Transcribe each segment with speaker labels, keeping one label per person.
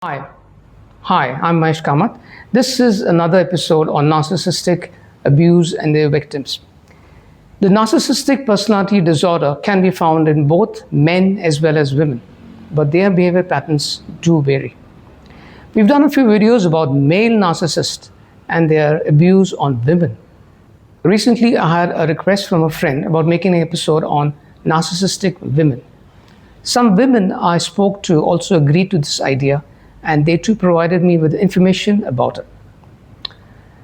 Speaker 1: Hi, I'm Mahesh Kamat. This is another episode on narcissistic abuse and their victims. The narcissistic personality disorder can be found in both men as well as women, but their behavior patterns do vary. We've done a few videos about male narcissists and their abuse on women. Recently, I had a request from a friend about making an episode on narcissistic women. Some women I spoke to also agreed to this idea, and they too provided me with information about it.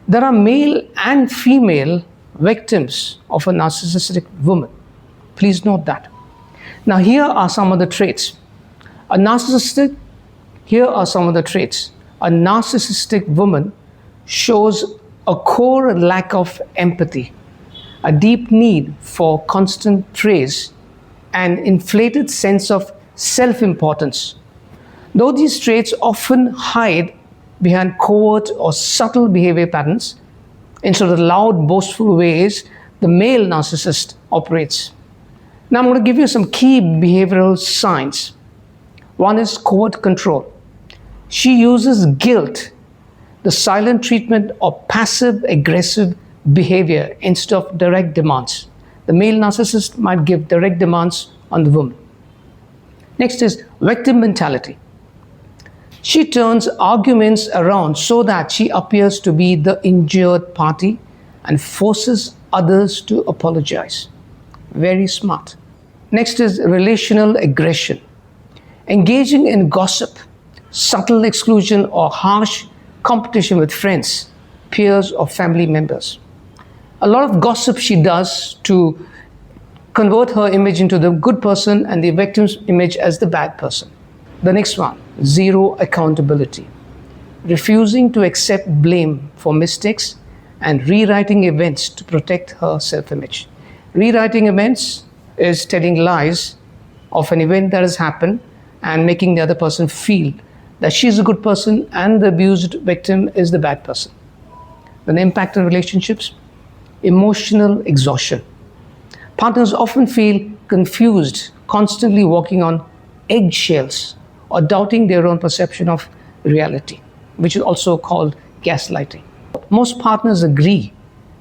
Speaker 1: There are male and female victims of a narcissistic woman. Please note that. Now, here are some of the traits. Here are some of the traits. A narcissistic woman shows a core lack of empathy, a deep need for constant praise, an inflated sense of self-importance. Though these traits often hide behind covert or subtle behavior patterns, instead of the loud, boastful ways the male narcissist operates. Now I'm going to give you some key behavioral signs. One is covert control. She uses guilt, the silent treatment, or passive aggressive behavior instead of direct demands. The male narcissist might give direct demands on the woman. Next is victim mentality. She turns arguments around so that she appears to be the injured party and forces others to apologize. Very smart. Next is relational aggression. Engaging in gossip, subtle exclusion, or harsh competition with friends, peers, or family members. A lot of gossip she does to convert her image into the good person and the victim's image as the bad person. The next one, zero accountability. Refusing to accept blame for mistakes and rewriting events to protect her self-image. Rewriting events is telling lies of an event that has happened and making the other person feel that she's a good person and the abused victim is the bad person. The impact on relationships, emotional exhaustion. Partners often feel confused, constantly walking on eggshells, or doubting their own perception of reality, which is also called gaslighting. Most partners agree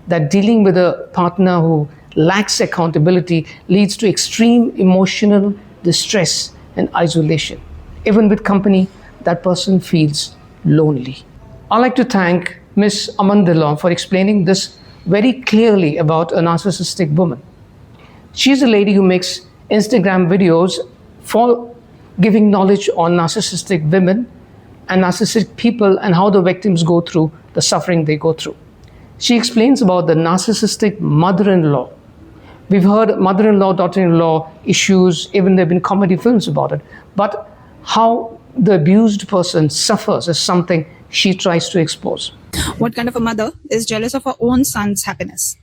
Speaker 1: that dealing with a partner who lacks accountability leads to extreme emotional distress and isolation. Even with company, that person feels lonely. I'd like to thank Ms. Aman Dhillon for explaining this very clearly about a narcissistic woman. She's a lady who makes Instagram videos for giving knowledge on narcissistic women and narcissistic people and how the victims go through the suffering they go through. She explains about the narcissistic mother-in-law. We've heard mother-in-law, daughter-in-law issues, even there have been comedy films about it. But how the abused person suffers is something she tries to expose.
Speaker 2: What kind of a mother is jealous of her own son's happiness?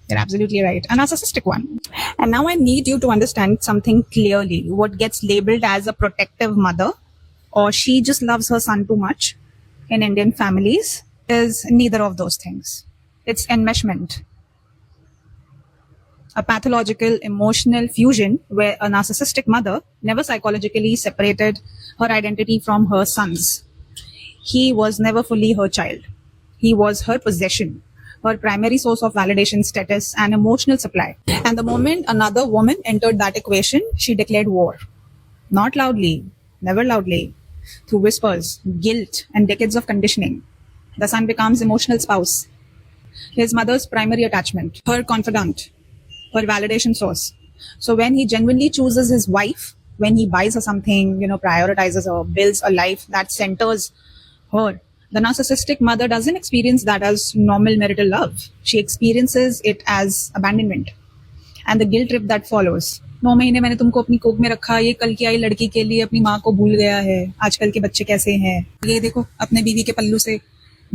Speaker 2: You're absolutely right. A narcissistic one. And now I need you to understand something clearly. What gets labeled as a protective mother, or she just loves her son too much in Indian families, is neither of those things. It's enmeshment. A pathological emotional fusion where a narcissistic mother never psychologically separated her identity from her son's. He was never fully her child. He was her possession, her primary source of validation, status, and emotional supply. And the moment another woman entered that equation, she declared war. Not loudly, never loudly, through whispers, guilt, and decades of conditioning. The son becomes emotional spouse, his mother's primary attachment, her confidant, her validation source. So when he genuinely chooses his wife, when he buys her something, prioritizes her, builds a life that centers her, the narcissistic mother doesn't experience that as normal marital love. She experiences it as abandonment and the guilt trip that follows. 9 महीने मैंने तुमको अपनी कोख में रखा, ये कल की आई लड़की के लिए अपनी माँ को भूल गया है, आजकल के बच्चे कैसे हैं, ये देखो अपने बीवी के पल्लू से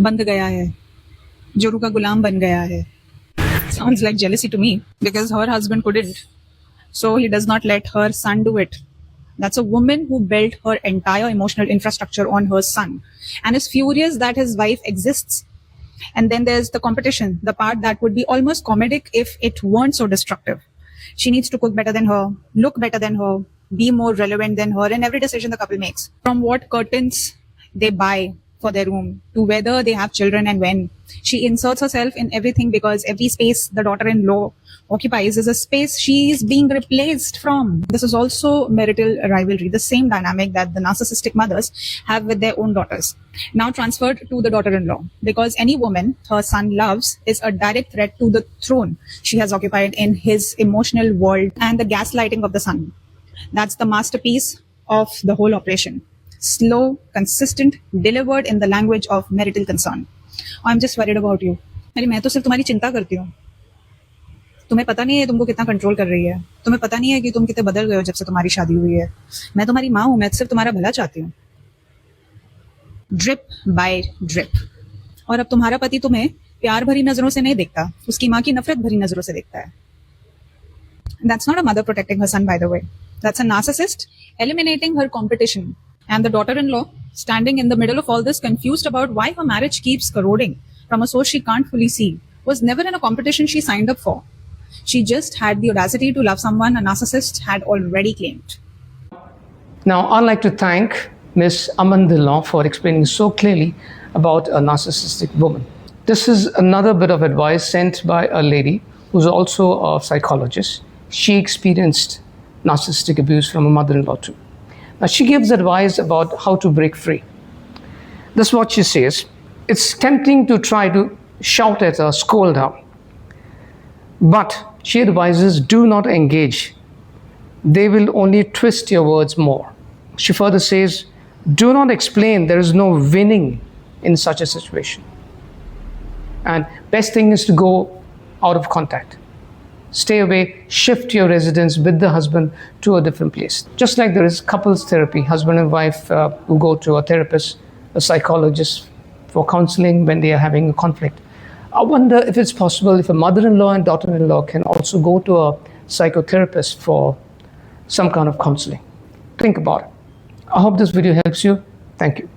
Speaker 2: बंध गया है, जोरू का गुलाम बन गया है. Sounds like jealousy to me because her husband couldn't. So he does not let her son do it. That's a woman who built her entire emotional infrastructure on her son and is furious that his wife exists. And then there's the competition, the part that would be almost comedic if it weren't so destructive. She needs to cook better than her, look better than her, be more relevant than her in every decision the couple makes. From what curtains they buy for their room, to whether they have children and when. She inserts herself in everything because every space the daughter-in-law occupies is a space she is being replaced from. This is also marital rivalry, the same dynamic that the narcissistic mothers have with their own daughters, now transferred to the daughter-in-law. Because any woman her son loves is a direct threat to the throne she has occupied in his emotional world, and the gaslighting of the son. That's the masterpiece of the whole operation. Slow, consistent, delivered in the language of marital concern. I'm just worried about you. अरे मैं तो सिर्फ तुम्हारी चिंता करती हूँ. तुम्हें पता नहीं है तुमको कितना कंट्रोल कर रही है. तुम्हें पता नहीं है कि तुम कितने बदल गए हो जब से तुम्हारी शादी हुई है. मैं तुम्हारी माँ हूँ, मैं सिर्फ तुम्हारा भला चाहती हूँ. Drip by drip. और अब तुम्हारा पति तुम्हें प्यार भरी नजरों से नहीं देखता, उसकी माँ की नफरत भरी नजरों से देखता है. That's not a mother protecting her son, by the way. That's a narcissist eliminating her competition. And the daughter-in-law, standing in the middle of all this, confused about why her marriage keeps corroding from a source she can't fully see, was never in a competition she signed up for. She just had the audacity to love someone a narcissist had already claimed.
Speaker 1: Now, I'd like to thank Ms. Aman Dhillon for explaining so clearly about a narcissistic woman. This is another bit of advice sent by a lady who's also a psychologist. She experienced narcissistic abuse from her mother-in-law too. Now, she gives advice about how to break free. This is what she says. It's tempting to try to shout at her, scold her. But she advises, do not engage. They will only twist your words more. She further says, do not explain. There is no winning in such a situation. And best thing is to go out of contact. Stay away, shift your residence with the husband to a different place. Just like there is couples therapy, husband and wife who go to a therapist, a psychologist for counseling when they are having a conflict. I wonder if it's possible if a mother-in-law and daughter-in-law can also go to a psychotherapist for some kind of counseling. Think about it. I hope this video helps you. Thank you.